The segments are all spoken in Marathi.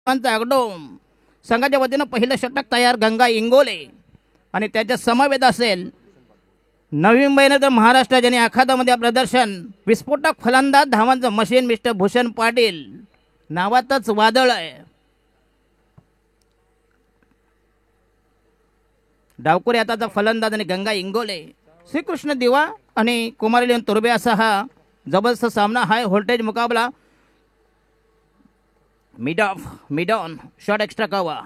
आगडोम संघाच्या वतीनं पहिलं षटक तयार गंगा इंगोले आणि त्याच्या समवेत असेल नवी मुंबईनं तर महाराष्ट्र ज्यांनी आखादामध्ये प्रदर्शन विस्फोटक फलंदाज धावांचं मशीन मिस्टर भूषण पाटील नावातच वादळ आहे. डावकुरे आताचा फलंदाज आणि गंगा इंगोले श्रीकृष्ण दिवा आणि कुमारी लिओन तुर्बे असा हा जबरदस्त सामना हाय व्होल्टेज मुकाबला. Mid on shot extra cover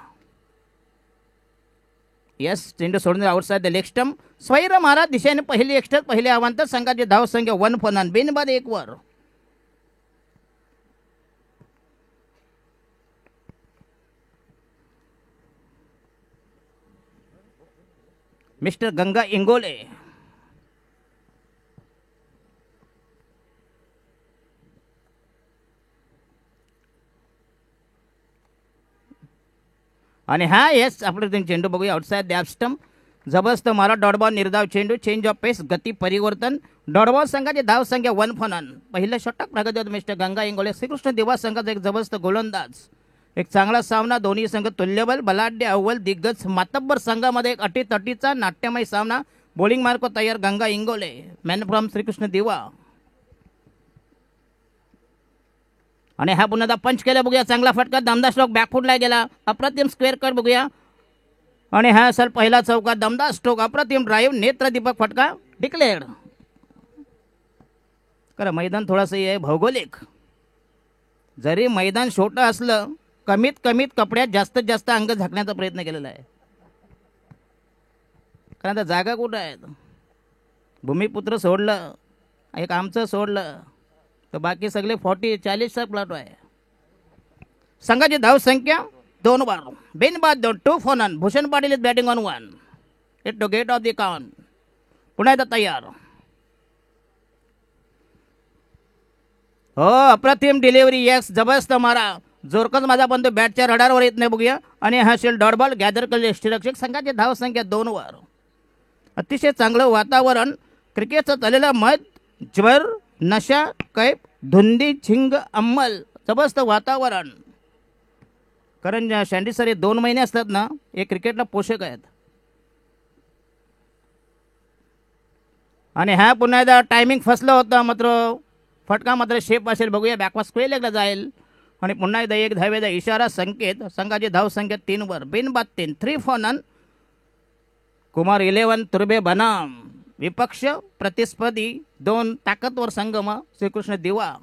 yes चेंडू सोडून आउटसाइड द लेग स्टंप स्वैर महाराज दिशेने पहिली एक्स्ट्रा पहिले आव्हान तर संघाची धाव संख्या 1 for none बिनबाद 1 वर. मिस्टर गंगा इंगोले आणि हा येस आपलं चेंडू बघूया आउटसाइड द स्टंप जबरदस्त मारा डॉट बॉल निर्धाव चेंडू चेंज ऑफ पेस गती परिवर्तन डॉट बॉल संघाची धाव संख्या 1 for none. पहिलं षटक प्रगती होतं मिस्टर गंगा इंगोले श्रीकृष्ण दिवा संघाचा एक जबरदस्त गोलंदाज एक चांगला सामना दोन्ही संघ तुल्यबल बलाढ्य अव्वल दिग्गज मातब्बर संघामध्ये एक अटीतटीचा नाट्यमय सामना. बॉलिंग मार्क तयार गंगा इंगोले मॅन फ्रॉम श्रीकृष्ण दिवा आणि हा पुन्हा पंच केला बघूया चांगला फटका दमदार स्ट्रोक बॅकफुटला गेला अप्रतिम स्क्वेअर कट बघूया आणि हा असेल पहिला चौका दमदार स्ट्रोक अप्रतिम ड्राईव्ह नेत्रदीपक फटका डिक्लेअर्ड. खरं मैदान थोडंसं आहे भौगोलिक जरी मैदान छोटं असलं कमीत कपड्यात जास्तीत जास्त अंग झाकण्याचा प्रयत्न केलेला आहे. कारण आता जागा कुठं आहेत भूमिपुत्र सोडलं एक आमचं सोडलं तर बाकी सगळे 40-40 प्लॉट आहे. संघाची धाव संख्या 2 वर बिनबाद 2 for none. Bhushan Patil is batting on 1 it to get off the count. पुन्हा एकदा तयार हो अप्रतिम डिलिव्हरी यस जबरदस्त मारा जोरकस माझा पण तो बॅटच्या रडारवर येत नाही बघूया आणि हा शेल डॉट बॉल गॅदर केले यष्टीरक्षक संघाची धाव संख्या 2 वर. अतिशय चांगलं वातावरण क्रिकेटचं चाललेलं मत ज्वर नशा कैफ धुंदी झिंग अंमल जबरदस्त वातावरण. कारण शँडी सर हे 2 महिने असतात ना हे क्रिकेटला पोषक आहेत. आणि हा पुन्हा एकदा टायमिंग फसलं होतं मात्र फटका मात्र शेप असेल बघूया बॅकवा स्क्वेअर एकदा जाईल आणि पुन्हा एकदा एक धावेचा इशारा संकेत संघाची धाव संख्या 3 वर बिनबाद 3 3 for none. कुमार 11 तुर्बे बनाम विपक्ष प्रतिस्पर्धी 2 ताकदवर संगम श्रीकृष्ण दिवा.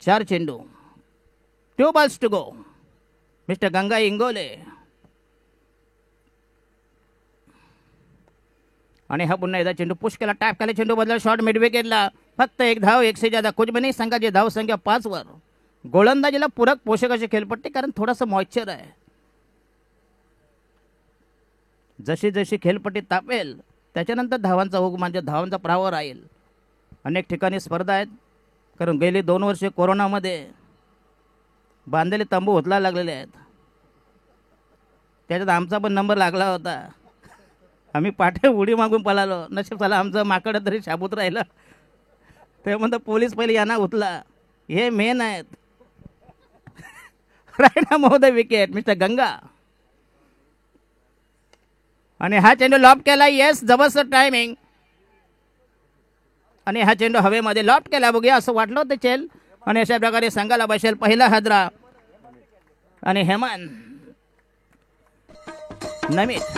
चार चेंडू 2 balls to go. Mister Ganga Ingole आणि हा पुन्हा एकदा चेंडू पुश केला टॅप केला चेंडू बदला शॉट मिड विकेटला फक्त एक धाव 1 से ज्यादा कुछ बनी संघाची धाव संख्या 5 वर. गोलंदाजीला पूरक पोषक असे खेळपट्टी कारण थोडासा मॉइश्चर आहे. जशी जशी खेळपट्टी तापेल त्याच्यानंतर धावांचा ओघ म्हणजे धावांचा प्रवाह राहील. अनेक ठिकाणी स्पर्धा आहेत कारण गेली 2 वर्षे कोरोनामध्ये बांधलेले तंबू उचला लागलेले आहेत. त्याच्यात आमचा पण नंबर लागला होता आम्ही पाठे उडी मागून पळालो नशीब झाला आमचं माकडं तरी शाबूत राहिलं. ते म्हणतात पोलीस पहिले यांना उचला हे मेन आहेत. रायना महोदय विकेट मिस्टर गंगा आणि हा चेंडू लॉप केला येस जबरदस्त टायमिंग आणि हा चेंडू हवेमध्ये लॉप केला बघूया असं वाटलं होतं चेल आणि अशा प्रकारे संघाला बसेल पहिला हादरा आणि हेमंत नमित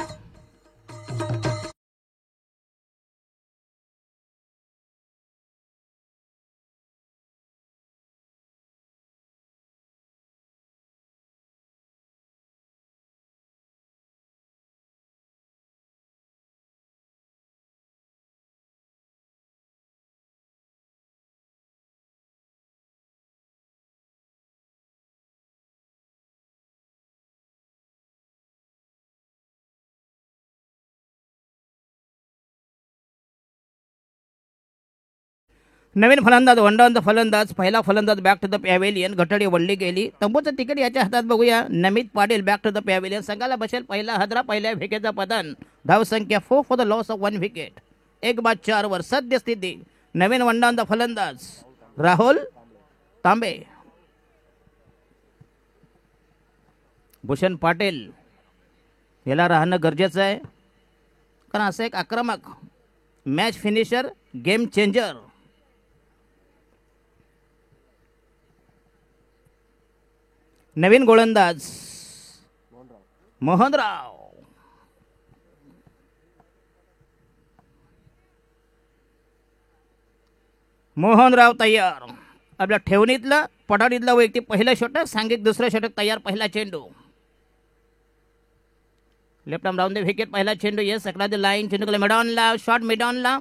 नवीन फलंदाज वंडावंत फलंदाज पहिला फलंदाज बॅक टू द पॅव्हेलियन घटडी वळली गेली तंबूचं तिकीट याच्या हातात बघूया Namit Patil back to the pavilion संघाला बसेल पहिला हदरा पहिल्या विकेटचा पतन धावसंख्या 4 for the loss of 1 wicket 1 बाद 4 वर सद्यस्थिती नवीन वंडावंत फलंदाज राहुल तांबे भूषण पाटील याला राहणं गरजेचं आहे कारण असं एक आक्रमक मॅच फिनिशर गेम चेंजर नवीन गोलंदाज मोहनराव मोहनराव तयार आपल्या ठेवणीतलं पठाडीतला व्यक्ती पहिलं षटक सांघिक दुसरं षटक तयार पहिला चेंडू left arm round the wicket पहिला चेंडू येस अकरा द लाईन चेंडू मिडॉनला शॉट मिडॉनला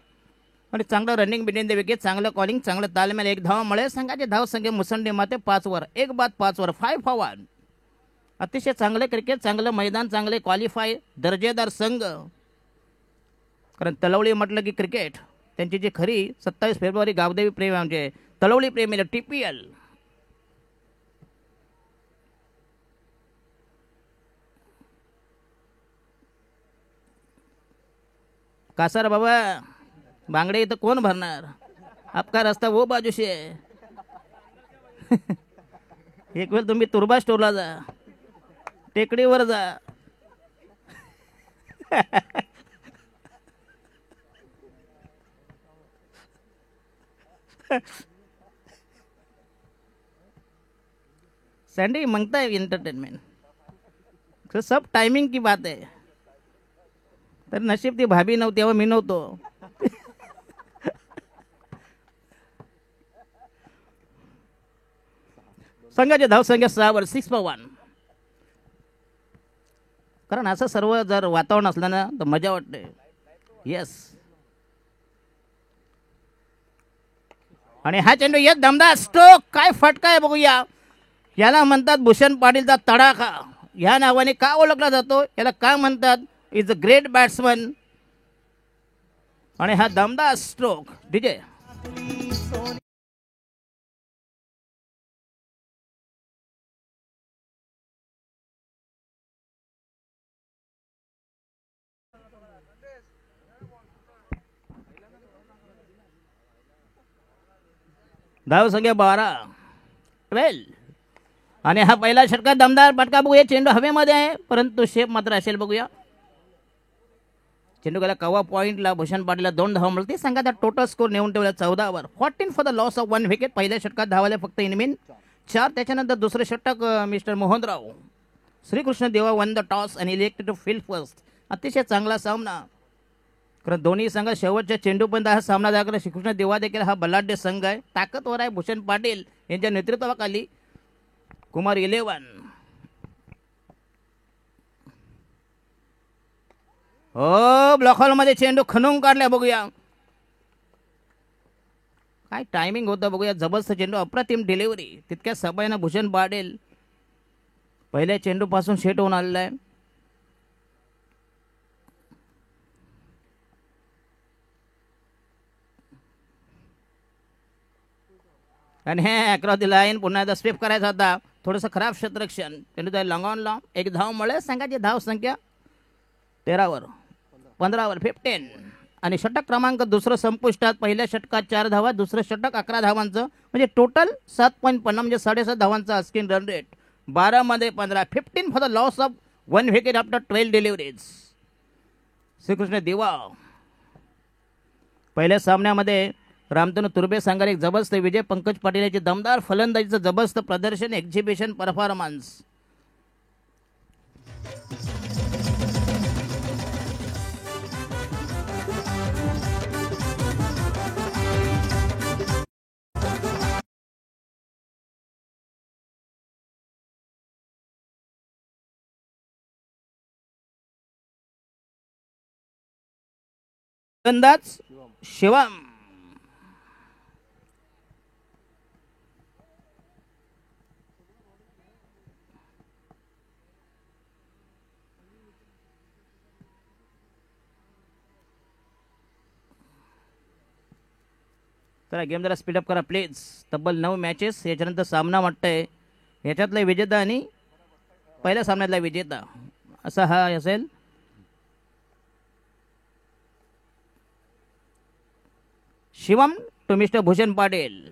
आणि चांगलं रनिंग बिटवीन द विकेट चांगलं कॉलिंग चांगलं तालमेल 1 धाव मळे संघाचे धाव संख्या मुसंडी माते 5 वर 1 बाद 5 वर 5 फॉरवर्ड अतिशय चांगले क्रिकेट चांगलं मैदान चांगले क्वालिफाय दर्जेदार संघ कारण तलवली म्हटलं की क्रिकेट त्यांची जी खरी 27 फेब्रुवारी गावदेवी प्रेम म्हणजे तलवली प्रेमीला TPL कासार बाबा बांगडे इथं कोण भरणार आपका रस्ता वो बाजू से एक वेळ तुम्ही तुर्बा स्टोरला जा टेकडीवर जा सैंडी मांगता है एंटरटेनमेंट तो सब टाइमिंग की बात है तर नशीब ती भाभी नव्हती तेव्हा मी नव्हतो संघाचे धावसंख्या 6 वर 6 फॉर 1 कारण असं सर्व जर वातावरण असलं ना तर मजा वाटते येस आणि हा चेंडू येस दमदार स्ट्रोक काय फटका आहे बघूया याला म्हणतात भूषण पाटीलचा तडाखा या नावाने का ओळखला जातो याला काय म्हणतात इज अ ग्रेट बॅट्समन आणि हा दमदार स्ट्रोक डीजे धाव संख्या 12 आणि हा पहिला षटकार दमदार फटका बघूया चेंडू हवेमध्ये आहे परंतु शेप मात्र असेल बघूया चेंडू गेला कवा पॉईंटला भूषण पाटीलला 2 धावा मिळते संघाचा टोटल स्कोर नेऊन ठेवला 14 वर 14 for the loss of 1 wicket पहिल्या षटकात धावाले फक्त इनमिन 4 त्याच्यानंतर दुसरे षटक मिस्टर मोहनराव श्रीकृष्ण देवा वन द टॉस आणि इलेक्टेड टू फील्ड फर्स्ट अतिशय चांगला सामना कारण दोन्ही संघ शेवटच्या चेंडूपर्यंत हा सामना दाखल श्रीकृष्ण देवा देखील हा बलाढ्य संघ आहे ताकदवर आहे भूषण पाटील यांच्या नेतृत्वाखाली कुमार 11 हो ब्लॉक हॉलमध्ये चेंडू खणून काढला बघूया काय टायमिंग होतं बघूया जबरदस्त चेंडू अप्रतिम डिलिव्हरी तितक्या सबाईनं भूषण पाटील पहिल्या चेंडूपासून सेट होऊन आलेला आहे आणि हे अक्रॉस द लाईन पुन्हा एकदा स्वीप करायचा होता थोडंसं खराब क्षेत्ररक्षण चेंडू त्या लॉंग ऑन लॉंग 1 धाव मिळेल संघाची धाव संख्या 13 वर 15 वर 15 आणि षटक क्रमांक दुसरं संपुष्टात पहिल्या षटकात 4 धावा दुसरं षटक 11 धावांचं म्हणजे टोटल 7.50 म्हणजे 7.5 धावांचा अस्किन रन रेट 12 मध्ये 15 15 for the loss of 1 wicket after 12 deliveries Shrikrishna Deva पहिल्या सामन्यामध्ये रामतनु तुर्बे संघाने एक जबरदस्त विजय पंकज पाटील याचे दमदार फलंदाजीचं जबरदस्त प्रदर्शन एक्झिबिशन परफॉर्मन्स फलंदाज शिवम चला गेम जरा स्पीडअप करा प्लीज. तब्बल 9 मॅचेस याच्यानंतर सामना वाटतंय याच्यातला विजेता आणि पहिल्या सामन्यातला विजेता असा हा असेल. शिवम टू मिस्टर भूषण पाटील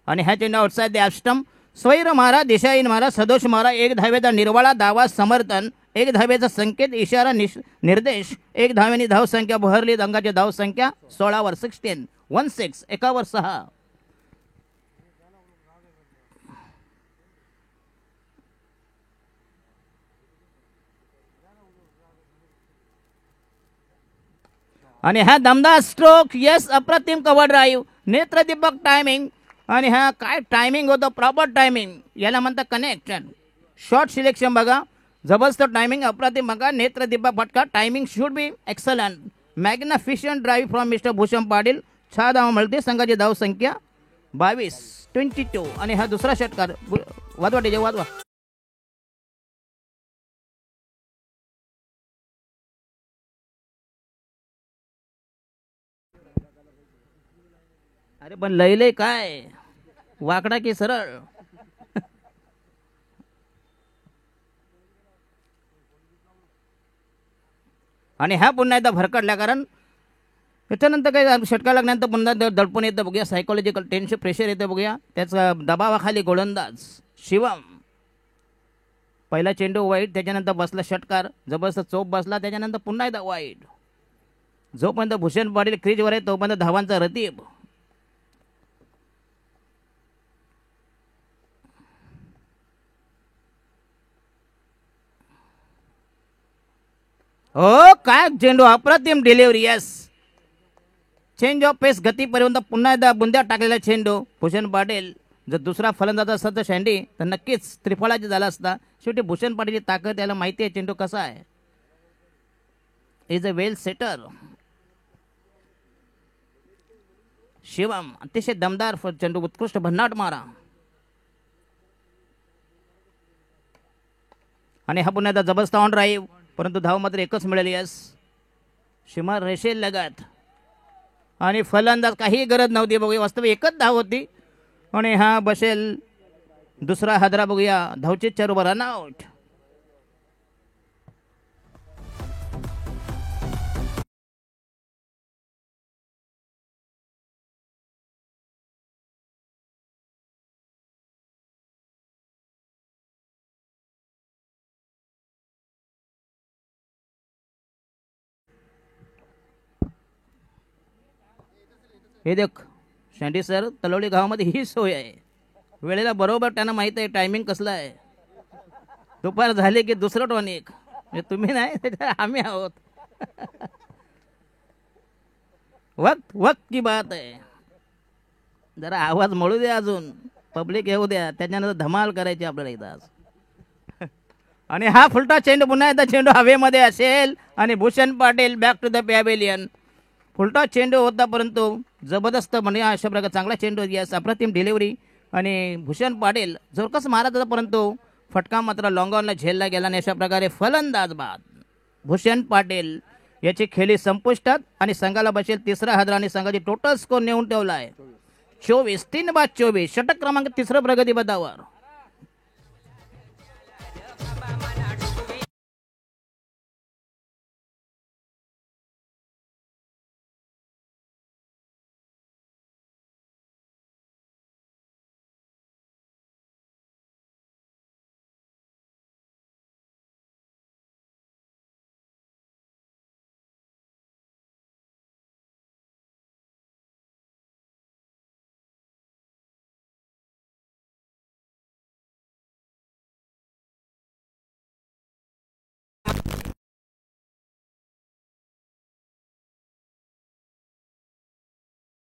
आणि ह्या चेंडू आउटसाइड द ॲस्टम. स्वैर मारा, दिशाहीन मारा, सदोष मारा, एक धावेचा निर्वाळा, दावा समर्थन, एक धावेचा संकेत, इशारा, निर्देश, एक धावेनी धावसंख्या बहरली. अंगाची धावसंख्या 16 वर 16 16 एकावर 6. आणि हा दमदार स्ट्रोक. यस, अप्रतिम कव्हर ड्राईव्ह, नेत्रदीपक टायमिंग. आणि हा काय टायमिंग होतं, प्रॉपर टायमिंग याला म्हणतात कनेक्शन. शॉर्ट सिलेक्शन बघा, जबरदस्त टायमिंग, अप्रतिम बघा, नेत्रदीपक फटका. Timing should be excellent. Magnificent drive from mister Bhushan Patil. 6 धावा मिळते. संघाची धावसंख्या 22-22. आणि हा दुसरा षटकार. वाजवा डीजे वाजवा. अरे पण लय काय, वाकडा की सरळ. आणि हा पुन्हा एकदा भरकडला, कारण त्याच्यानंतर काही षटका लागल्यानंतर पुन्हा दडपण येतं बघूया. सायकोलॉजिकल टेन्शन, प्रेशर येतं बघूया. त्याचा दबावाखाली गोलंदाज शिवम. पहिला चेंडू वाईट, त्याच्यानंतर बसला षटकार, जबरदस्त चोप बसला, त्याच्यानंतर पुन्हा एकदा वाईट. जोपर्यंत भूषण पाटील क्रीजवर आहे तोपर्यंत धावांचा रतीब. हो काय चेंडू, अप्रतिम डिलिव्हरी. यस, चेंज ऑफ पेस, गतीपर्यंत पुन्हा एकदा बुंद्यात टाकलेला चेंडू. भूषण पाटील जर दुसरा फलंदाज असता तर शेंडी तर नक्कीच त्रिफळाची झाला असता. शेवटी भूषण पाटीलची ताकद, त्याला माहिती आहे चेंडू कसा आहे. Is a well setter. Shivam अतिशय दमदार चेंडू, उत्कृष्ट भन्नाट मारा. आणि हा पुन्हा एकदा जबरदस्त ऑन ड्राईव्ह, परंतु धाव मात्र एकच मिळेल. यस, सीमा रेषेल लगत. आणि फलंदाज काही गरज नव्हती बघूया, वास्तविक एकच धाव होती. आणि हा बसेल दुसरा हादरा बघूया. धावचे 4 ओव्हर, रनआउट. हे देख शेंडी सर, तलवली गावामध्ये ही सोय आहे. वेळेला बरोबर त्यांना माहित आहे टायमिंग कसला आहे. दुपार झाली की दुसरं टॉनिक. म्हणजे तुम्ही नाही, आम्ही आहोत. वक्त वक्त की बात आहे. जरा आवाज मळू द्या, अजून पब्लिक येऊ द्या, त्याच्यानंतर धमाल करायची आपल्याला इथं आज. आणि हा फुलटा चेंडू, पुन्हा एकदा चेंडू हवेमध्ये असेल. आणि Bhushan Patil back to the pavilion. फुलटा चेंडू होता, परंतु जबरदस्त म्हणजे अशा प्रकारे चांगला चेंडू. यस, अप्रतिम डिलिव्हरी. आणि भूषण पाटील जोरकस मारत होता, परंतु फटका मात्र लॉंगॉनला झेलला गेला. आणि अशा प्रकारे फलंदाज बाद भूषण पाटील याची खेळी संपुष्टात. आणि संघाला बसेल तिसरा हादरा. आणि संघाची टोटल स्कोर नेऊन ठेवला आहे 24, 3/24. षटक क्रमांक तिसरं प्रगती पथावर.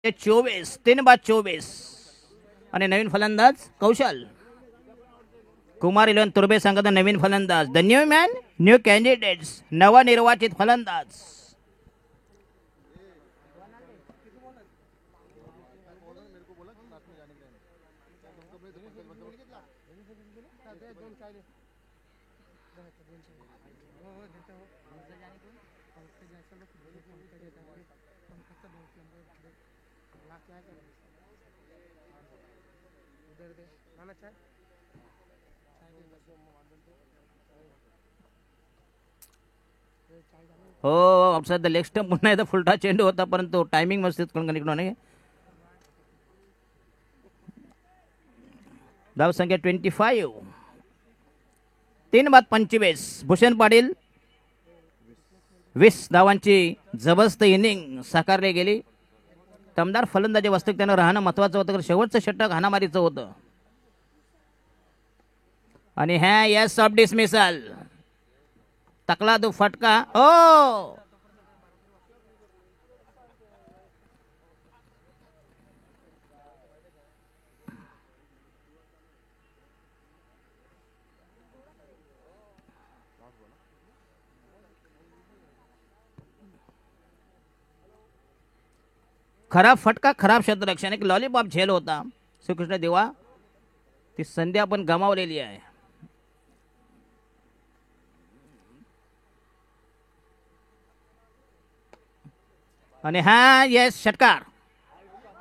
ते 24, 3/24. आणि नवीन फलंदाज कौशल कुमार. 11 तुर्बे संघाचा नवीन फलंदाज. The new man, new candidates, नवनिर्वाचित फलंदाज. हो ऑफसाईड द लेग स्टंप पुन्हा एकदा फुलटा चेंडू होता परंतु टायमिंग मस्तीत कोण कनेक्ट नाही. धावसंख्या 25. 3 बाद 25. भूषण पाटील 20 धावांची जबरदस्त इनिंग साकारली गेली. दमदार फलंदाजी वस्तू त्यानं राहणं महत्वाचं होतं. शेवटचं षटक हाणामारीचं होतं आणि ह्या यस ऑफ डिसमिसल तकला तो फटका. ओ खराब फटका, खराब क्षेत्ररक्षण. एक लॉलीपॉप झेल होता श्रीकृष्ण देवा. ती संधी आपण गमावलेली आहे. आणि हा येस षटकार.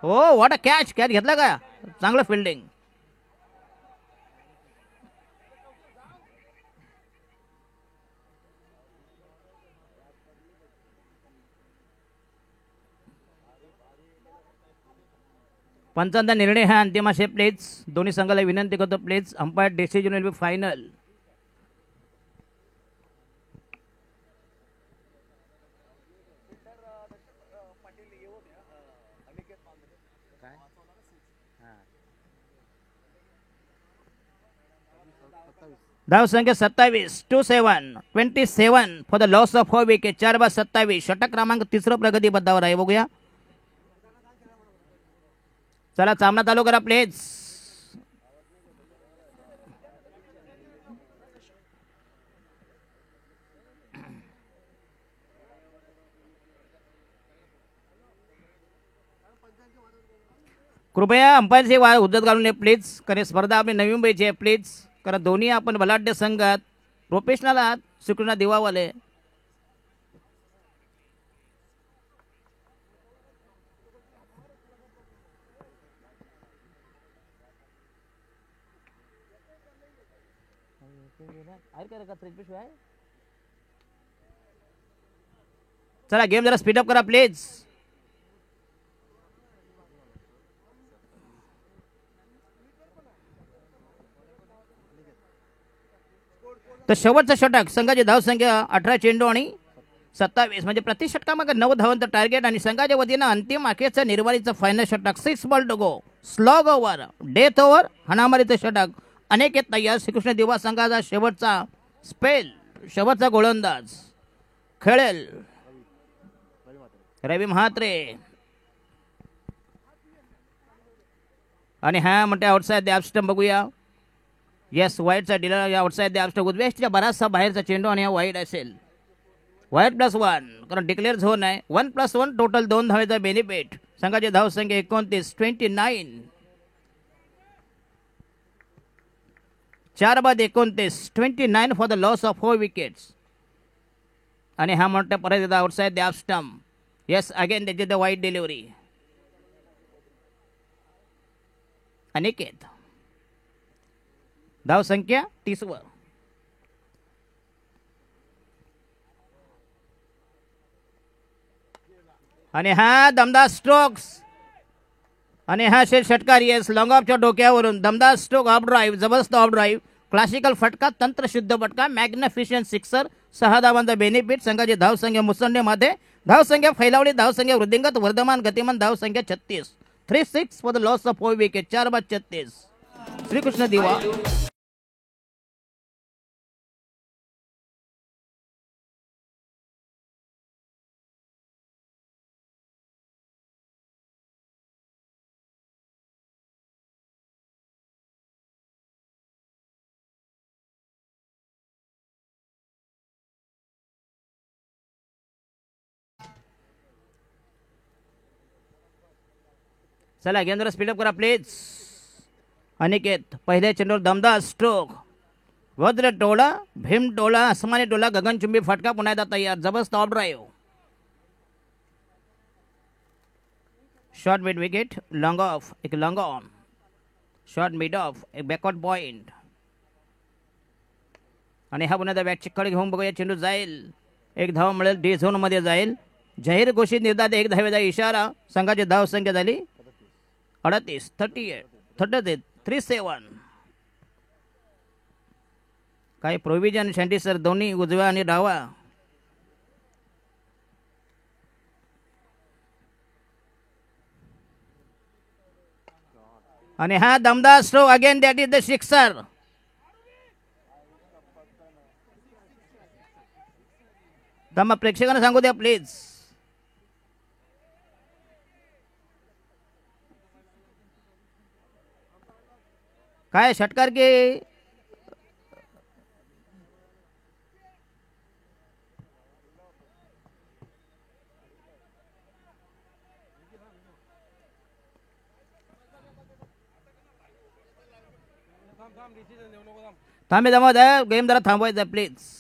हो व्हॉट अ कॅच. कॅच घेतला का. चांगलं फिल्डिंग. पंचांचा निर्णय हा अंतिम असेल प्लीज. दोन्ही संघाला विनंती करतो please. Umpire decision will be final. धाव संख्या 27. 27 for the loss of 4 wicket. 4 बाद 27. षटक क्रमांक 3 प्रगती पदावर आहे. बघूया चला सामना चालू करा प्लीज. कृपया अंपायरची उद्दत घालून नये प्लीज. कारण स्पर्धा आपली नवी मुंबईची आहे प्लीज. कारण दोन्ही आपण बलाढ्य संघात प्रोफेशनल आहात. श्रीकृष्ण दिवावाले चला गेम जरा स्पीडअप करा प्लीज. तर शेवटचं षटक संघाची धावसंख्या 18 चेंडू आणि 27 म्हणजे प्रति षटकामागे 9 धावांचं टार्गेट. आणि संघाच्या वतीनं अंतिम अखेरचं निर्वाणीचं फायनल षटक. 6 ball to go. Slog over, death over, हाणामारीचं षटक. अनेक तयार. श्रीकृष्ण दिवा संघाचा शेवटचा स्पेल, शेवटचा गोलंदाज खेळेल रवी महात्रे. आणि हा म्हणते आउटसाइड द ऑफ स्टंप. बघूया येस वाईटचा डीलर आउटसाइड द ऑफ स्टंप. उद्वेशच्या बराचसा बाहेरचा चेंडू आणि हा वाईट असेल. वाईट +1 कारण डिक्लेअर झोन आहे. 1+1 टोटल 2 धावेचा बेनिफिट. संघाची धावसंख्या 29. 29. 4 बाद 29. 29 for the loss of 4 wickets. आणि हा म्हणतो परत एकदा outside the off stump. Yes again त्याची द वाईट डिलिव्हरी. अनिकेत धावसंख्या 30 वर. आणि हा दमदार स्ट्रोक्स. आणि हा षटकार येस लॉंग ऑफच्या डोक्यावरून दमदार स्ट्रोक. ऑफ ड्राईव्ह, जबरदस्त ऑफ ड्राईव्ह. क्लासिकल फटका, तंत्रशुद्ध फटका, मॅग्निफिशियंट सिक्सर. 6 धावांचा बेनिफिट. संघाची धावसंख्या मुसंडेमध्ये. धावसंख्या फैलावली. धावसंख्या वृद्धिंगत वर्धमान गतिमान. धावसंख्या 36. 3-6 for the loss of 4 wicket. 4 बाद 36. श्रीकृष्ण दिवा. चला गेम जरा स्पीडअप करा प्लीज. अनिकेत पहिल्या चेंडूवर दमदार स्ट्रोक. वज्र टोला, भीम टोला, आसमानी टोला, गगनचुंबी फटका. पुन्हा एकदा तयार. जबरदस्त off drive. Short mid wicket, long off, एक long on, short mid off, एक बॅकवर्ड पॉइंट. आणि हा पुन्हा बॅट चिक्कड घेऊन बघूया. चेंडू जाईल, एक धाव मिळेल, डी झोन मध्ये जाईल. जाहीर घोषित निर्धार, एक धावेचा इशारा. संघाची धाव संख्या झाली 38, 37. काही प्रोव्हिजन शँटी सर दोन्ही उजव्या आणि डावा. आणि हा दमदार stroke again, that is the sixer. मग प्रेक्षकांना सांगू द्या प्लीज. काय षटकार के थांबे जमा द्या, गेम जरा थांबवायचा प्लीज.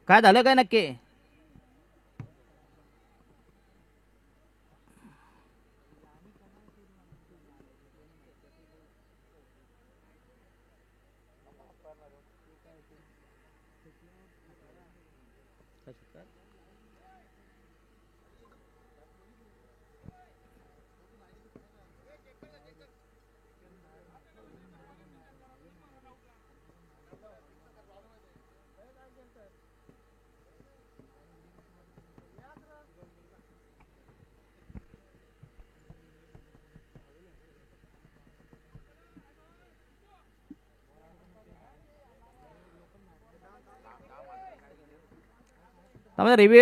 काय झालं काय नक्की.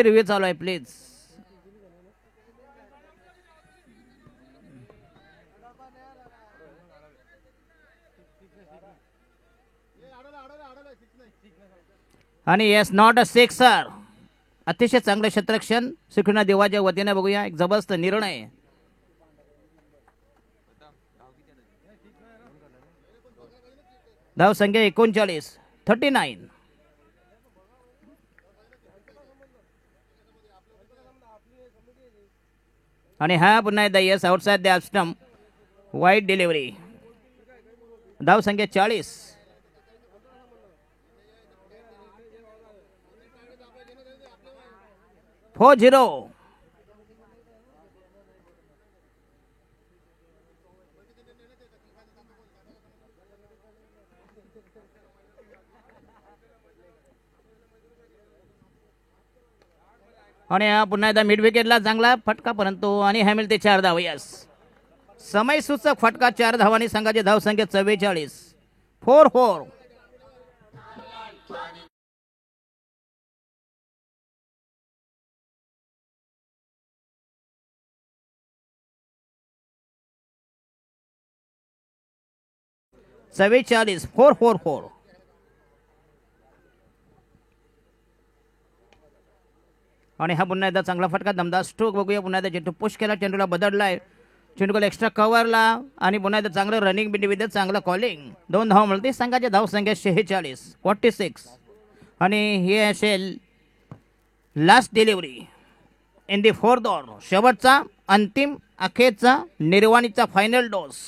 रिव्ह्यू चालू आहे प्लीज. आणि येस, नॉट अ सिक्सर. अतिशय चांगलं क्षेत्ररक्षण श्रीकृष्ण देवाच्या वतीने बघूया. एक जबरदस्त निर्णय. धाव संख्या 39, 39. आणि हा पुन्हा एकदा yes, outside the off stump, wide delivery. धाव संख्या 40. फोर 0. आणि हा पुन्हा एकदा मिड विकेटला चांगला फटका, परंतु आणि हा मिळते 4 धाव. यस, समय सूचक फटका, 4 धावांनी संघाची धाव संख्या 44, 4-4. आणि हा पुन्हा एकदा चांगला फटका, दमदार स्ट्रोक बघूया. पुन्हा एकदा चेंडू पुश केला, चेंडूला बदललाय, चेंडूला एक्स्ट्रा कव्हरला. आणि पुन्हा एकदा चांगलं रनिंग बिंडी चांगलं कॉलिंग. 2 धाव मिळते संघाची धाव संख्या 46, 46. आणि हे असेल last delivery in the 4th over. शेवटचा, अंतिम, अखेरचा, निर्वाणीचा फायनल डोस.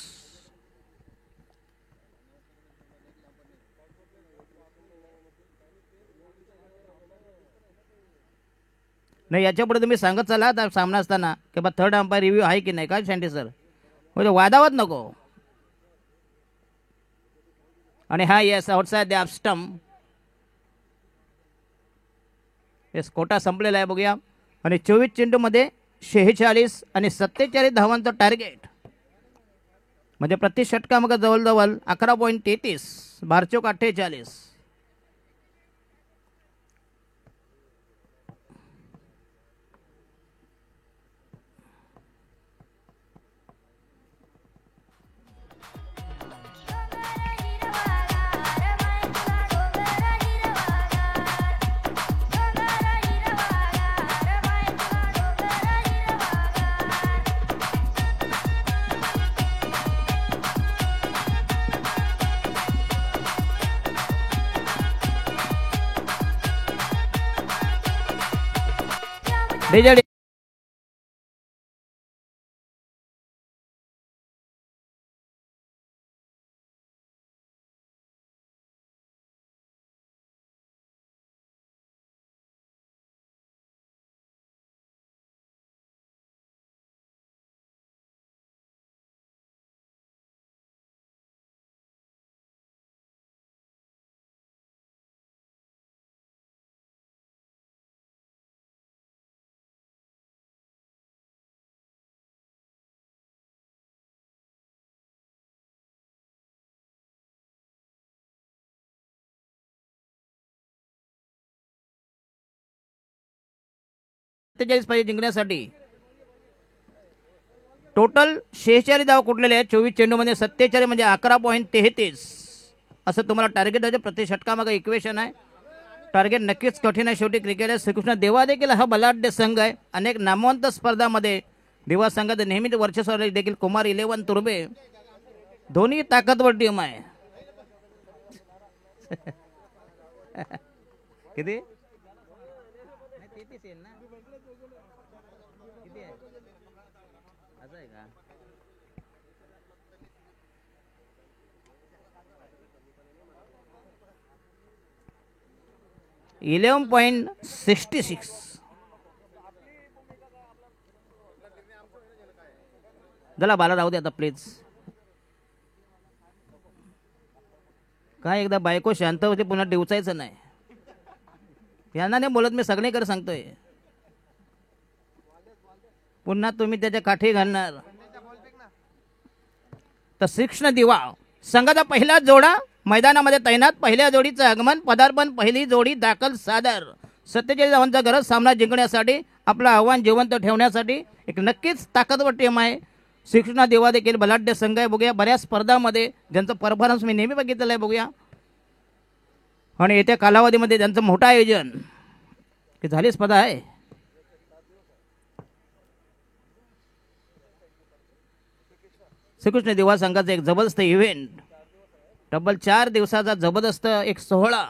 नाही, याच्यापुढे तुम्ही सांगत चला तर सामना असताना की बा थर्ड अंपायर रिव्ह्यू आहे की नाही, काय शांती सर, म्हणजे वादावत नको. आणि हा yes, outside the off stump. Yes, quota संपलेला आहे बघूया. आणि 24 चेंडूमध्ये 46 आणि 47 धावांचं टार्गेट. म्हणजे प्रति षटका मग जवळजवळ 11.33, बारचोक 48. डीजे पाहिजे जिंकण्यासाठी. टोटल 46 धाव कुठलेले आहेत 24 चेंडूमध्ये. 47 म्हणजे 11.33 असं तुम्हाला टार्गेट आहे. प्रति षटकामागे इक्वेशन आहे. टार्गेट नक्कीच कठीण आहे. शेवटी क्रिकेट आहे. श्रीकृष्ण देवा देखील हा बलाढ्य संघ आहे. अनेक नामवंत स्पर्धामध्ये देवा संघात नेहमीच वर्चस्व देखील. कुमार 11 तुर्बे दोन्ही ताकदवर टीम आहे. किती असं आहे का? 11.66. चला बाला राहू दे आता प्लीज. काय एकदा बायको शांत होते पुन्हा डिवचायचं नाही. यांना नाही बोलत मी सगळीकडे सांगतोय. पुन्हा तुम्ही त्याच्या काठी घालणार. तर श्रीकृष्ण दिवा संघाचा पहिला जोडा मैदानामध्ये तैनात. पहिल्या जोडीचं आगमन पदार्पण. पहिली जोडी दाखल सादर. 47 धावांचा गरज सामना जिंकण्यासाठी. आपलं आव्हान जिवंत ठेवण्यासाठी. एक नक्कीच ताकदवर टीम आहे. श्रीकृष्ण देवा देखील बलाढ्य संघ आहे. बघूया बऱ्याच स्पर्धामध्ये ज्यांचं परफॉर्मन्स मी नेहमी बघितलेलं आहे. बघूया आणि येत्या कालावधीमध्ये त्यांचं मोठं आयोजन की झाली स्पर्धा आहे. श्रीकृष्ण देवा संघाचा एक जबरदस्त इव्हेंट. तब्बल 4 दिवसाचा जबरदस्त एक सोहळा.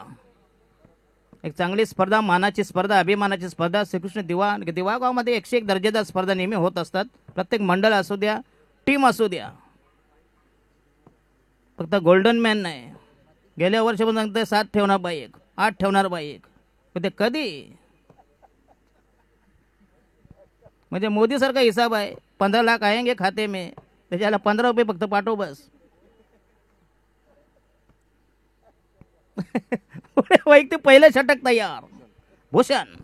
एक चांगली स्पर्धा. मानाची स्पर्धा. अभिमानाची स्पर्धा. श्रीकृष्ण दिवा गावामध्ये 101 दर्जेदार स्पर्धा नेहमी होत असतात. प्रत्येक मंडळ असू द्या टीम असू द्या. फक्त गोल्डन मॅन नाही. गेल्या वर्षापासून सांगते 7 ठेवणार बाई एक 8 ठेवणार बाई एक. ते कधी म्हणजे मोदी सारखा हिसाब आहे. 15 लाख आएंगे खाते में. त्याच्याला 15 रुपये फक्त पाठव बस. वैयक्तिक पहिलं षटक तयार. भूषण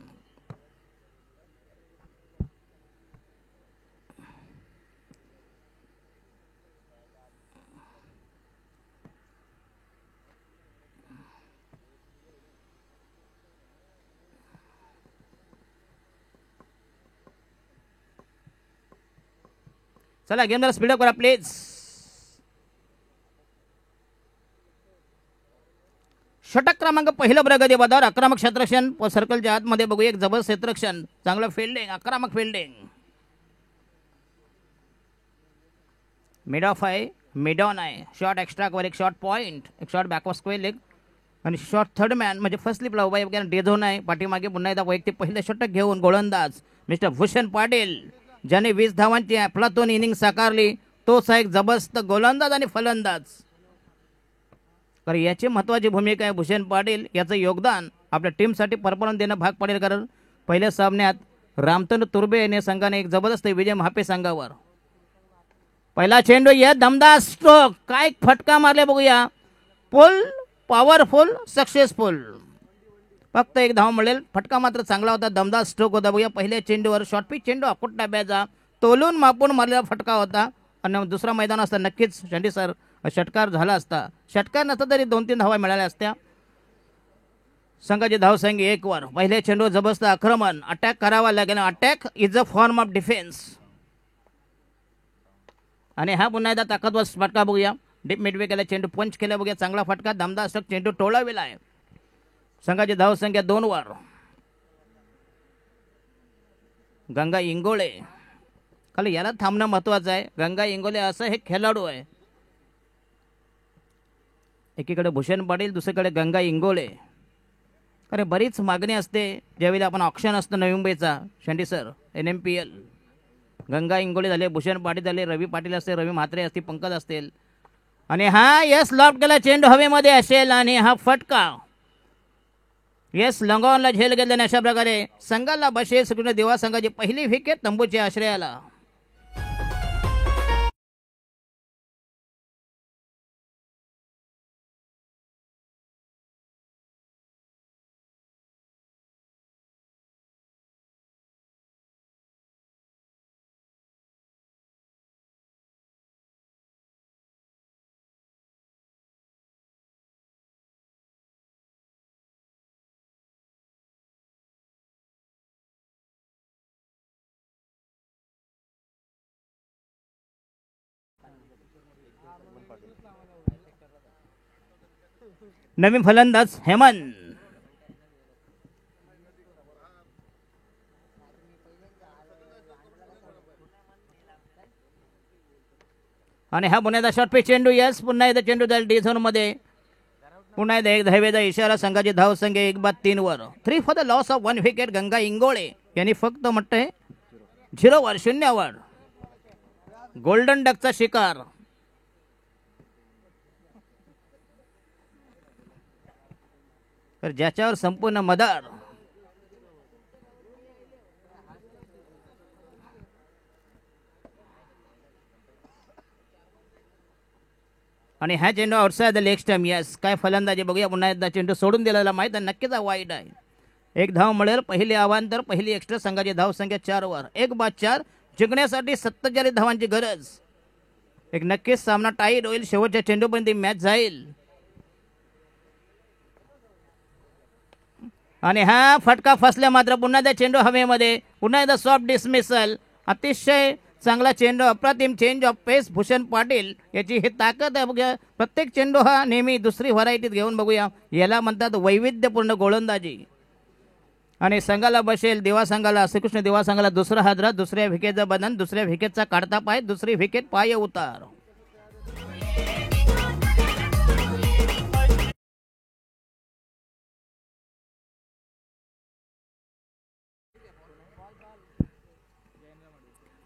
चला गेम जरा स्पीडअप करा प्लीज. षटक क्रमांक पहिलं प्रगती पदावर. आक्रमक क्षेत्ररक्षण सर्कलच्या आतमध्ये बघू. एक जबरदस्त क्षेत्ररक्षण. चांगलं फिल्डिंग. आक्रमक फिल्डिंग. मिड ऑफ आहे. मिड ऑन आहे. शॉर्ट एक्स्ट्रा वर एक शॉर्ट पॉइंट. एक शॉर्ट बॅकवर्ड स्क्वेअर लेग आणि शॉर्ट थर्ड मॅन म्हणजे फर्स्ट स्लिपला उभा आहे. डे झोन आहे. पाठीमागे पुन्हा एकदा वैयक्तिक पहिलं षटक घेऊन गोलंदाज मिस्टर भूषण पाटील ज्याने 20 धावांची अफलातून इनिंग साकारली. तोच एक जबरदस्त गोलंदाज आणि फलंदाज. कारण याची महत्त्वाची भूमिका आहे. भूषण पाटील याचं योगदान आपल्या टीमसाठी परफॉर्मन्स देणं भाग पडेल. कारण पहिल्या सामन्यात रामतनु तुर्बे याने संघाने एक जबरदस्त विजय महापे संघावर. पहिला चेंडू या दमदार स्ट्रोक. काय फटका मारले बघूया. फुल पॉवरफुल सक्सेसफुल. फक्त एक धाव मिळेल. फटका मात्र चांगला होता. दमदार स्ट्रोक होता. बघूया पहिल्या चेंडूवर शॉर्ट पिच चेंडू अकुट डाब्याचा तोलून मापून मारलेला फटका होता. आणि दुसरा मैदान असता नक्कीच शेंडी सर षटकार झाला असता. षटकार नसता तरी 2-3 धावा मिळाल्या असत्या. संघाची धावसंख्या 1 वर. पहिले चेंडू जबरदस्त आक्रमण, अटॅक करावा लागेल. Attack is a form of defence. आणि हा पुन्हा एकदा ताकदवर फटका बघूया. डीप मिडवे केला, चेंडू पंच केला बघूया. चांगला फटका, दमदार स्ट्रोक, चेंडू टोळावेला आहे. संघाची धावसंख्या 2 वर. गंगा इंगोळे, खाली याला थांबणं महत्वाचं आहे. गंगा इंगोले असं हे खेळाडू आहे. एकीकडे भूषण पाटील, दुसरीकडे गंगा इंगोळे. अरे बरीच मागणी असते ज्यावेळी आपण ऑप्शन असतो नवी मुंबईचा शेंडी सर NMPL. गंगा इंगोळे झाले, भूषण पाटील झाले, रवी पाटील असते, रवी म्हात्रे असतील, पंकज असतील. आणि हा यस लॉफ्ट केला, चेंडू हवेमध्ये असेल आणि हा फटका यस लंगॉनला झेल घेतल्याने अशा प्रकारे संघाला बशे सुटून देवा संघाची पहिली विकेट तंबूच्या आश्रयाला. नवीन फलंदाज हेमंत. आणि हा पुन्हा एकदा शॉर्ट पिच चेंडू. यस पुन्हा एकदा चेंडू जाईल डी झोन मध्ये. पुन्हा एकदा एक धावेचा इशारा. संघाची धावसंख्या 1-3 वर. 3 for the loss of 1 wicket. Ganga Ingole यांनी फक्त म्हटलंय 0 वर, 0 वर. गोल्डन डकचा शिकार. तर ज्याच्यावर संपूर्ण मदार. आणि हा चेंडू outside the leg stump. Yes काय फलंदाजी बघूया. पुन्हा एकदा चेंडू सोडून दिलेला माहीत आहे, नक्कीच वाईट आहे. एक धाव मिळेल. पहिली आव्हान तर पहिली एक्स्ट्रा. संघाची धावसंख्या 4 वर. 1-4 जिंकण्यासाठी 47 धावांची गरज. एक नक्कीच सामना टाईट होईल. शेवटच्या चेंडूपर्यंत मॅच जाईल. आणि हा फटका फसल्या मात्र पुन्हा एकदा चेंडू हवेमध्ये. पुन्हा एकदा सॉफ्ट डिसमिसल. अतिशय चांगला चेंडू, अप्रतिम चेंज ऑफ पेस भूषण पाटील याची हे ताकद आहे. बघूया प्रत्येक चेंडू हा नेहमी दुसरी व्हरायटीत घेऊन बघूया. याला म्हणतात वैविध्यपूर्ण गोलंदाजी. आणि संघाला बसेल देवा संघाला, श्रीकृष्ण देवा संघाला दुसरा हादरा, दुसऱ्या विकेटचं बंधन, दुसऱ्या विकेटचा काढता पाय, दुसरी विकेट पाय उतार.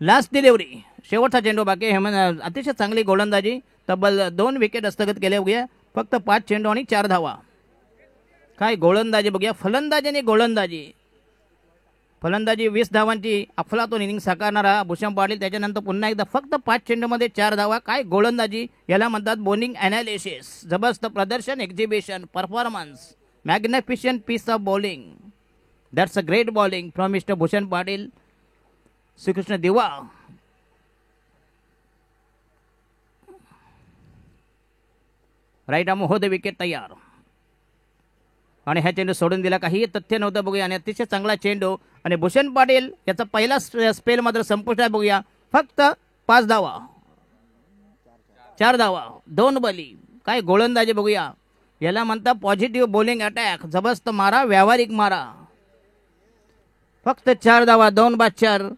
लास्ट डिलिव्हरी, शेवटचा चेंडू बाकी. हेमंत अतिशय चांगली गोलंदाजी. तब्बल 2 विकेट हस्तगत केले बघूया. फक्त 5 चेंडू आणि 4 धावा. काय गोलंदाजी बघूया. फलंदाजी आणि गोलंदाजी. फलंदाजी 20 धावांची अफलातून इनिंग साकारणारा भूषण पाटील. त्याच्यानंतर पुन्हा एकदा फक्त 5 चेंडूमध्ये 4 धावा. काय गोलंदाजी. याला म्हणतात बॉलिंग ॲनालिसिस. जबरदस्त प्रदर्शन, exhibition, performance, magnificent piece of bowling. That's a great bowling from mister Bhushan Patil. Shrikrishna Diva. Right arm होद विकेट तयार. आणि हा चेंडू सोडून दिला. काही तथ्य नव्हतं बघूया. आणि अतिशय चांगला चेंडू. आणि भूषण पाटील याचा पहिला स्पेल मात्र संपुष्टात बघूया. फक्त 5 धावा, 4 धावा, 2 बली. काय गोलंदाजी बघूया. याला म्हणता पॉझिटिव्ह बॉलिंग अटॅक. जबरदस्त मारा, व्यावहारिक मारा. फक्त 4 धावा, 2-4.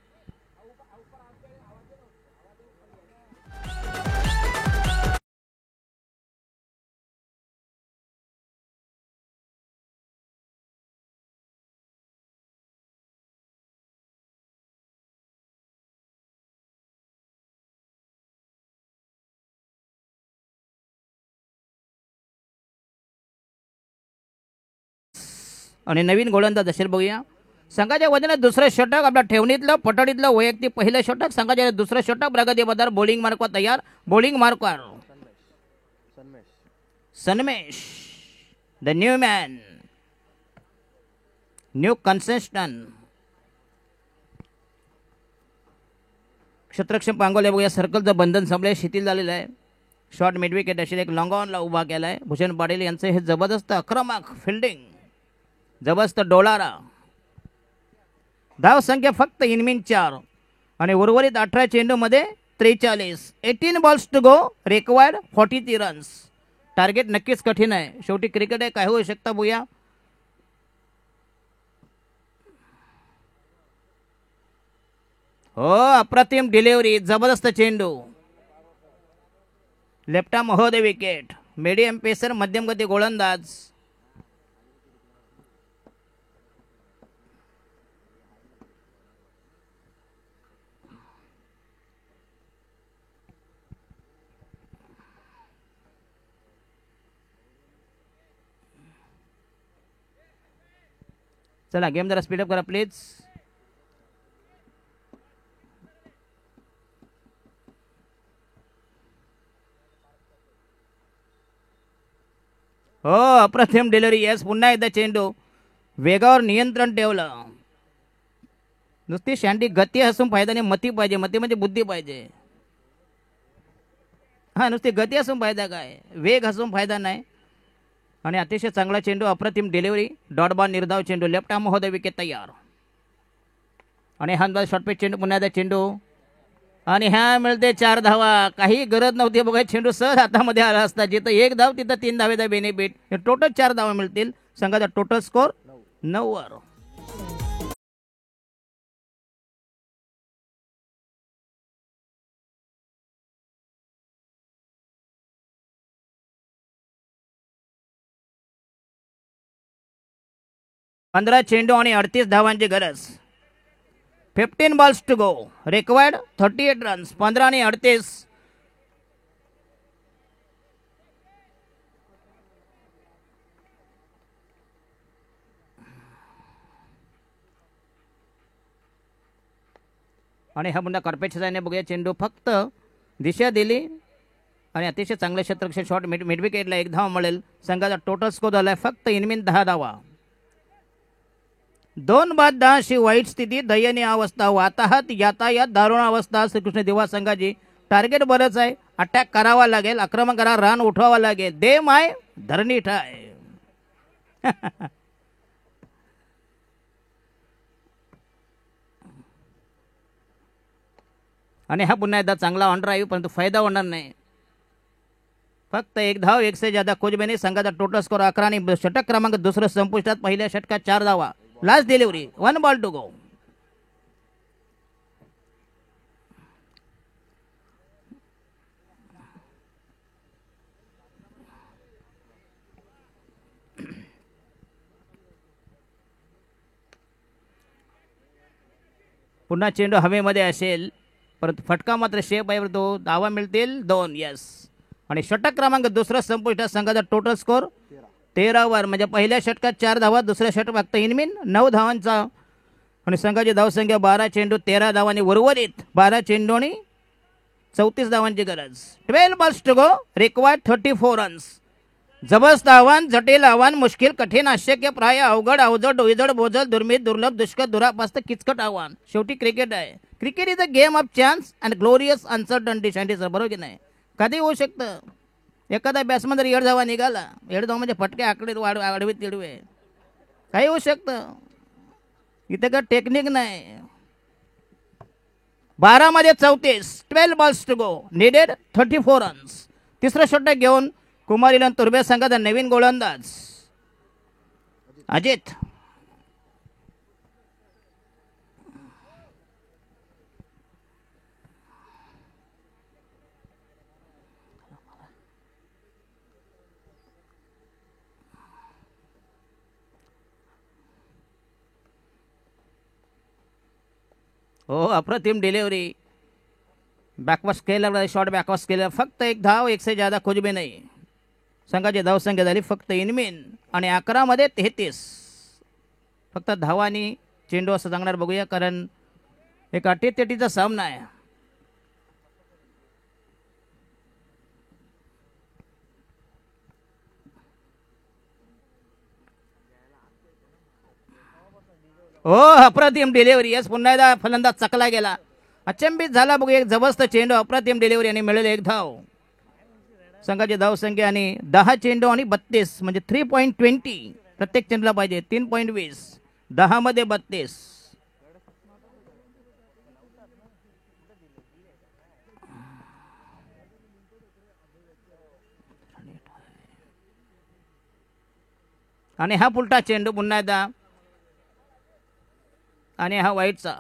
आणि नवीन गोलंदाज असेल बघूया. संघाच्या वजनात दुसरं षटक आपल्या ठेवणीतलं पटडीतलं वैयक्तिक पहिलं षटक. संघाच्या दुसरं षटक प्रगती बदल. बॉलिंग मार्कवर तयार. बॉलिंग मार्कवर Sanmesh the new man, new consistent. क्षेत्ररक्षक पांगोले बघूया सर्कलचं बंधन संपले शिथिल झालेलं आहे. शॉर्ट मिड विकेट असेल एक लॉंग ऑनला उभा केला आहे. भूषण पाटील यांचं हे जबरदस्त आक्रमक फिल्डिंग, जबरदस्त डोलारा. धाव संख्या फक्त इनमिन 4 आणि उर्वरित 18 चेंडूमध्ये 43. 18 balls to go, required 43 runs. Target नक्कीच कठीण आहे. शेवटी क्रिकेट आहे, काय होऊ शकतं बघूया. हो, अप्रतिम डिलिव्हरी, जबरदस्त चेंडू. लेफ्टा महोदय विकेट. मीडियम पेसर, मध्यम गती गोलंदाज. चला गेम जरा स्पीडअप करा प्लीज. हो, अप्रतिम डिलिव्हरी. यस, पुन्हा एकदा चेंडू वेगावर नियंत्रण ठेवलं. नुसती शांडी गती असून फायदा नाही, मती पाहिजे. मती म्हणजे बुद्धी पाहिजे. हा, नुसती गती असून फायदा काय, वेग असून फायदा नाही. आणि अतिशय चांगला चेंडू, अप्रतिम डिलिव्हरी, डॉट बॉल निर्धाव चेंडू. लेफ्ट आर्म महोदय विकेट तयार. आणि हा शॉर्टपिच चेंडू, पुन्हा एकदा चेंडू आणि ह्या मिळते 4 धावा. काही गरज नव्हती बघा, चेंडू सहज हातामध्ये आला असता. जिथं 1 धाव तिथं 3 धावेचा बेनिफिट. हे टोटल 4 धावा मिळतील. संघाचा टोटल स्कोर 9 वर. पंधरा चेंडू आणि 38 धावांची गरज. 15 balls to go, required 38 runs. 15 आणि 38. आणि हा पुन्हा कार्पेटच्या जाणे बघूया. चेंडू फक्त दिशा दिली आणि अतिशय चांगले क्षेत्ररक्षक शॉट मिड विकेटला 1 धाव मिळेल. संघाचा टोटल स्कोर झाला फक्त इनमिन 10 धावा. 2 बाद 10 अशी वाईट स्थिती, दयनीय अवस्था. वाताहत यातायात दारुण अवस्था श्रीकृष्ण दिवा संघाची. टार्गेट बरंच आहे, अटॅक करावा लागेल, आक्रमण करा, रन उठवावा लागेल. दे माय धरणी ठाय. आणि हा पुन्हा एकदा चांगला ऑन ड्राईव्ह, परंतु फायदा होणार नाही. फक्त 1 धाव, 1 से ज्यादा कुछ भी नहीं. संघाचा टोटल स्कोर 11 आणि षटक क्रमांक दुसरं संपुष्टात. पहिल्या षटकात 4 धावा. Last delivery, 1 ball to go. पुन्हा चेंडू हवेमध्ये असेल, परंतु फटका मात्र शेप आहे. तो धावा मिळतील 2. यस, आणि षटक क्रमांक दुसरा संपुष्टात. संघाचा टोटल स्कोर 13 वर. म्हणजे पहिल्या षटकात 4 धावा, दुसऱ्या षटक फक्त इनमिन 9 धावांचा. आणि संघाची धावसंख्या 12 चेंडू 13 धावांनी उर्वरित 12 चेंडू आणि 34 धावांची गरज. 12 balls to go, required 34 runs. जबरदस्त आव्हान, जटिल आव्हान, मुश्किल, कठीण, अशक्य, प्राय, अवघड, अवजड, उजड, बोजल, दुर्मिळ, दुर्लभ, दुष्कर, दुरापास्त, किचकट आव्हान. शेवटी क्रिकेट आहे. Cricket is a game of chance and glorious uncertainty. Shanti sir, बरोबर की नाही? कधी होऊ शकतं. एखादा बॅट्समन जर 1 धावा निघाला, 1 धाव म्हणजे फटके आकडे वाढवीत तिडवे, काही होऊ शकतं. इथं का टेक्निक नाही. 12 मध्ये 34. 12 balls to go, needed 34 runs. तिसरं षटक घेऊन कुमारीलन तुर्बे संघाचा नवीन गोलंदाज अजित. हो, अप्रतिम डिलिव्हरी, बॅकवर्ड केलं, शॉर्ट बॅकवर्ड केलं. फक्त 1 धाव, 1 से ज्यादा कुछ भी नाही. संघाची धावसंख्या झाली फक्त इनमिन आणि 11 मध्ये 33. फक्त धावा आणि चेंडू असं सांगणार बघूया, कारण एक अटीतटीचा सामना आहे. हो, अप्रतिम डिलिव्हरी. यस, पुन्हा एकदा फलंदाज चकला गेला. अचंबित झाला बघूया. एक जबरदस्त चेंडू, अप्रतिम डिलिव्हरी आणि मिळेल एक धाव. संघाची धावसंख्या आणि 10 चेंडू आणि 32 म्हणजे 3.20 प्रत्येक चेंडूला पाहिजे. 3.20 10 मध्ये 32. आणि हा पुलटा चेंडू पुन्हा एकदा आणि हा वाईटचा.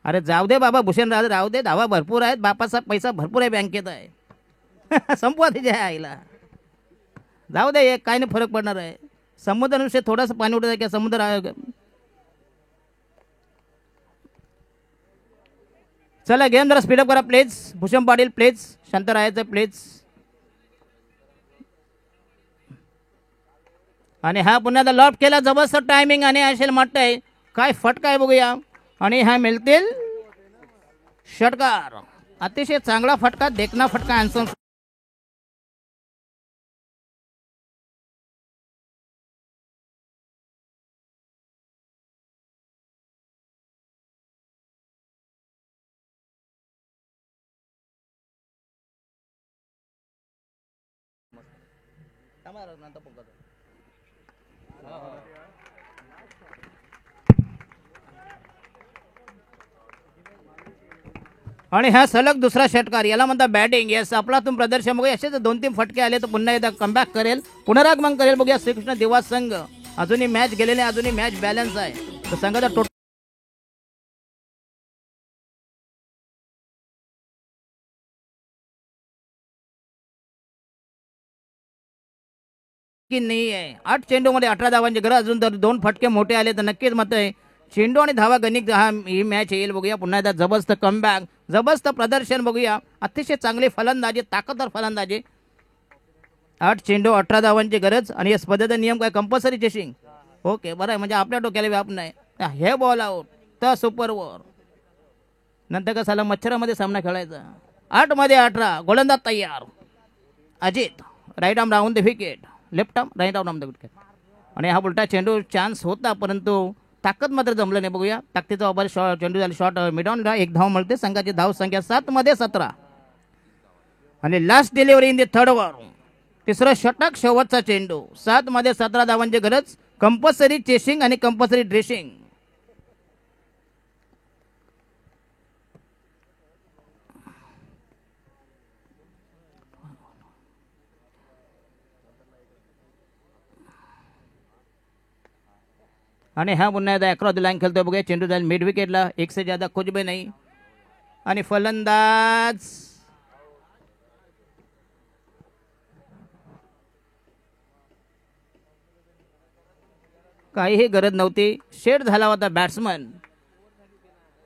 अरे जाऊ दे बाबा भूषण राज, राहू दे. धावा भरपूर आहेत, बापाचा पैसा भरपूर आहे बँकेत आहे. संपवा तिच्या आईला. जाऊ दे, एक काय नाही फरक पडणार आहे. समुद्रानुसार थोडंसं पाणी उडत आहे की समुद्र. चला गेम जरा स्पीडअप करा प्लीज. भूषण पाटील प्लीज शांत राहायचं प्लीज. आणि हा पुन्हा लॉफ्ट केला, जबरदस्त टायमिंग आणि असेल वाटतंय. काय फटका आहे बघूया. आणि हा मिळतील षटकार. अतिशय चांगला फटका, देखना फटका आन्सर. आणि हा सलग दुसरा षटकार, याला म्हणता बॅटिंग. यस, आपला तुम प्रदर्शन बघूया. असेच 2-3 फटके आले तर पुन्हा एकदा कमबॅक करेल, पुनरागमन करेल बघूया श्रीकृष्ण दिवा संघ. अजूनही मॅच गेलेले, अजूनही मॅच बॅलन्स आहे. तर संघाचा टोटल की नाही आहे. 8 चेंडू मध्ये 18 धावांची गरज. अजून जर 2 फटके मोठे आले तर नक्कीच मत आहे चेंडू आणि धावा गणित हा ही मॅच येईल बघूया. पुन्हा एकदा जबरदस्त कमबॅक, जबरदस्त प्रदर्शन बघूया. अतिशय चांगली फलंदाजी, ताकदवर फलंदाजी. 8 चेंडू 18 धावांची गरज. आणि या स्पर्धेचा नियम काय, कंपल्सरी चेसिंग. ओके, बरं आहे, म्हणजे आपल्या डोक्याला व्याप नाही. हे बॉल आउट तर सुपर ओव्हर. नंतर का साला मच्छरामध्ये सामना खेळायचा. 8 मध्ये 18, गोलंदाज तयार. Ajit right arm round the wicket, left arm right arm round the wicket. आणि हा उलटा चेंडू चान्स होता, परंतु ताकद मात्र जमलं नाही बघूया. ताकदीचा ओव्हर शॉट, चेंडू झाला शॉट मिडॉन. एक धाव मिळते. संघाची धाव संख्या 7 मध्ये 17. आणि last delivery in the third over, तिसरं षटक, शेवटचा चेंडू. 7 मध्ये 17 धावांची गरज. कंपल्सरी चेसिंग आणि कंपल्सरी ड्रेसिंग. आणि हा पुन्हा एकदा अक्रॉस द लाईन खेळतोय बघूया. चेंडू जाईल मिड विकेटला. एक से ज्यादा कुछ भी नाही. आणि फलंदाज काहीही गरज नव्हती. शेट झाला होता बॅट्समन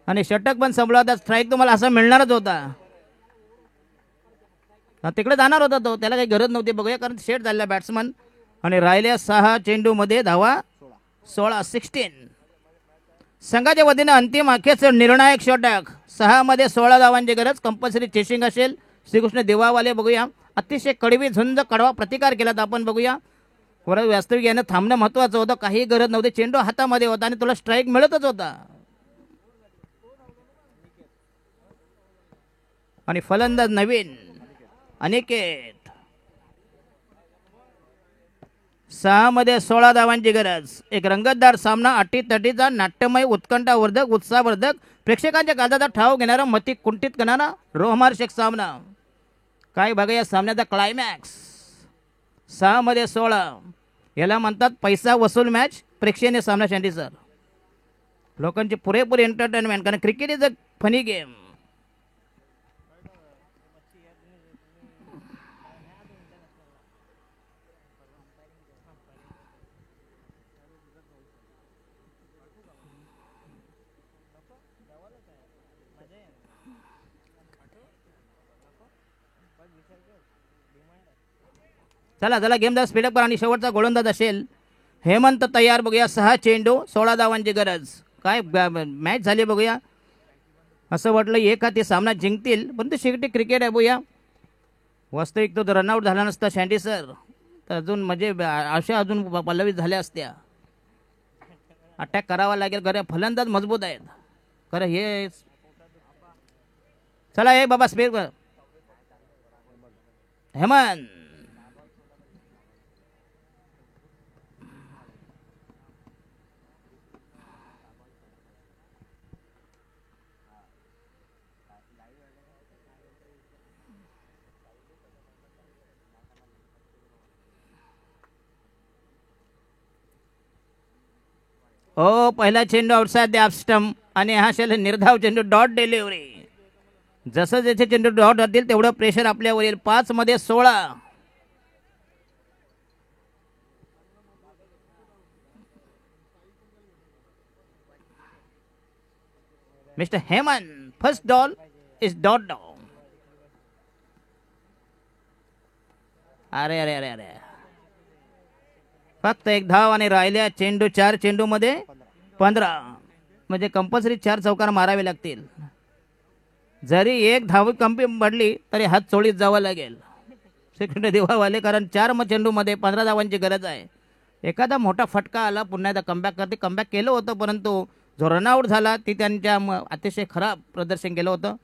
आणि षटक पण संपला होता. स्ट्राईक तुम्हाला असा मिळणारच होता. तिकडे जाणार होता तो, त्याला काही गरज नव्हती बघूया, कारण शेट झालेला बॅट्समन. आणि राहिल्या 6 चेंडू मध्ये धावा 16. संघाच्या वतीने अंतिम अखेरचं निर्णायक षटक. 6 मध्ये 16 धावांची गरज. कंपल्सरी चेसिंग असेल. श्रीकृष्ण देवावाले बघूया. अतिशय कडवी झुंज, कडवा प्रतिकार केला आपण बघूया. बरं, वास्तविक यानं थांबणं महत्वाचं होतं. काही गरज नव्हती. चेंडू हातामध्ये होता आणि तुला स्ट्राईक मिळतच होता. आणि फलंदाज नवीन अनिकेत. 6 मध्ये 16 धावांची गरज. एक रंगतदार सामना, अटीतटीचा, नाट्यमय, उत्कंठावर्धक, उत्साहवर्धक, प्रेक्षकांच्या काळजाचा ठाव घेणारा, मती कुंठित करणारा, रोमांचक सामना. काय बघा या सामन्याचा क्लायमॅक्स. 6 मध्ये 16, याला म्हणतात पैसा वसूल मॅच, प्रेक्षणीय सामना. शांती सर, लोकांची पुरेपूर एंटरटेनमेंट, कारण cricket is a funny game. चला चला गेम जरा स्पीडअप करा. आणि शेवटचा गोलंदाज असेल हेमंत तयार बघूया 6 चेंडू 16 धावांची गरज. काय मॅच झाली बघूया. असं वाटलं एक हाती सामना जिंकतील पण ते शेवटी क्रिकेट आहे बघूया. वास्तविक तो रनआउट झाला नसता शँडी सर तर अजून म्हणजे अशा अजून पल्लवित झाल्या असत्या. अटॅक करावा लागेल. खरं फलंदाज मजबूत आहेत खरं हे. चला हे बाबा स्पीड हेमंत. हो पहिला चेंडू आउटसाइड द ऑफ स्टंप आणि हा शेल निर्धाव चेंडू डॉट डिलिव्हरी. जसं जसे चेंडू डॉट होतील तेवढं प्रेशर आपल्यावर येईल. 5 मध्ये 16. Mister Hemant first doll is dot down. अरे अरे अरे अरे फक्त एक धाव आणि राहिल्या चेंडू 4 चेंडू मध्ये 15 म्हणजे कंपल्सरी 4 चौकार मारावे लागतील. जरी एक धाव कमी पडली तरी हात चोळीत जावं लागेल सेकंड देवावाले कारण 4 चेंडू मध्ये 15 धावांची गरज आहे. एखादा मोठा फटका आला पुन्हा एकदा कमबॅक करते. कमबॅक केलं होतं परंतु जो रनआउट झाला ती त्यांच्या अतिशय खराब प्रदर्शन केलं होतं.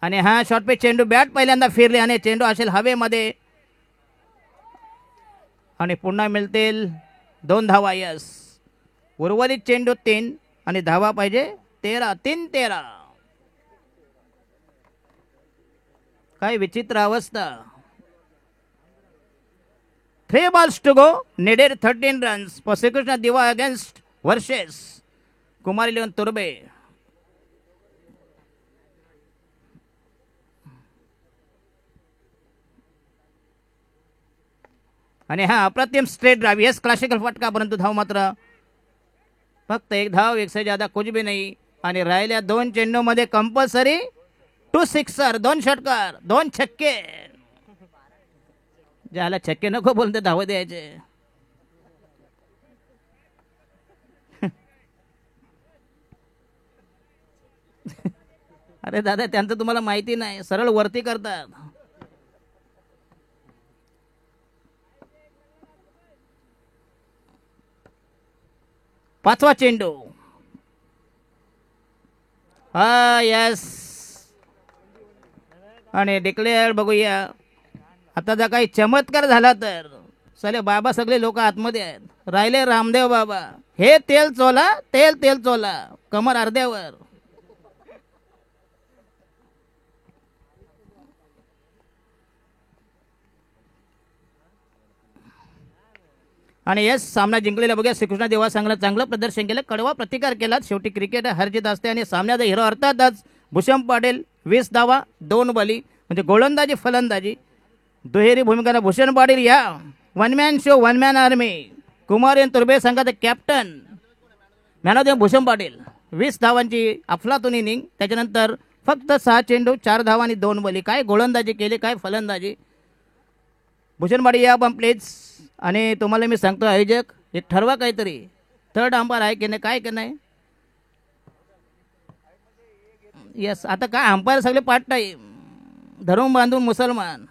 आणि हा शॉर्ट पे चेंडू बॅट पहिल्यांदा फिरले आणि चेंडू असेल हवेमध्ये आणि पुन्हा मिळतील 2 धावा. यस उर्वरित चेंडू 3 आणि धावा पाहिजे 13. 3-13. काय विचित्र अवस्था. 3 balls to go. Needed 13 runs for Srikrishna Diva against versus Kumari Leon Turbe. आणि हा अप्रतिम स्ट्रेट ड्राइव. यस क्लासिकल फटका परंतु धाव मात्र फक्त एक धाव. एक से ज्यादा कुछ भी नाही. आणि राहिल्या 2 चेंडू मध्ये कंपल्सरी 2 सिक्सर 2 षटकार 2 छक्के. ज्याला छक्के नको बोलते धाव द्यायचे. अरे दादा त्यांचं तुम्हाला माहिती नाही सरळ वरती करतात. पाचवा चेंडू. हा यस आणि डिक्लेअर बघूया. आता जर काही चमत्कार झाला तर चले बाबा सगळे लोक आतमध्ये आहेत. राहिले रामदेव बाबा. हे तेल चोला तेल चोला कमर अर्ध्यावर. आणि यस सामना जिंकलेला बघूया. श्रीकृष्ण देवा संघाला चांगलं प्रदर्शन केलं. कडवा प्रतिकार केला. शेवटी क्रिकेट हरजित असते आणि सामन्याचा हिरो अर्थातच भूषण पाटील. 20 धावा 2 बली म्हणजे गोलंदाजी फलंदाजी दुहेरी भूमिका. भूषण पाटील या 1 man show 1 man army. Kumar Turbe संघाचे captain. Man of the Bhushan Patil. 20 धावांची अफलातून इनिंग. त्याच्यानंतर फक्त 6 चेंडू 4 धावा आणि 2 बली. काय गोलंदाजी केली काय फलंदाजी. भूषण पाटील या पण प्लीज. आणि तुम्हाला मी सांगतो आयोजक एक ठरवा काहीतरी. थर्ड अंपायर आहे की नाही काय की नाही. यस आता काय अंपायर सगळे पार्ट टाईम धरून बांधून मुसलमान.